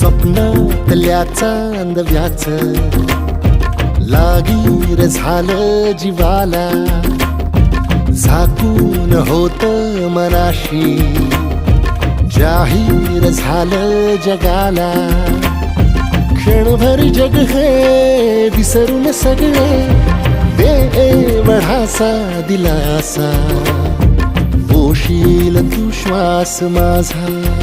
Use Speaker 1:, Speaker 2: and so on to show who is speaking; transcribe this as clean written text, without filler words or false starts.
Speaker 1: स्वप्नातल्या चांदव्याच लागीर झालं जीवाला, झाकून होत मनाशी जाहीर झालं जगाला. क्षणभर जग हे विसरून सगळे, बेवढासा दिलासा, पोशील तू श्वास माझा.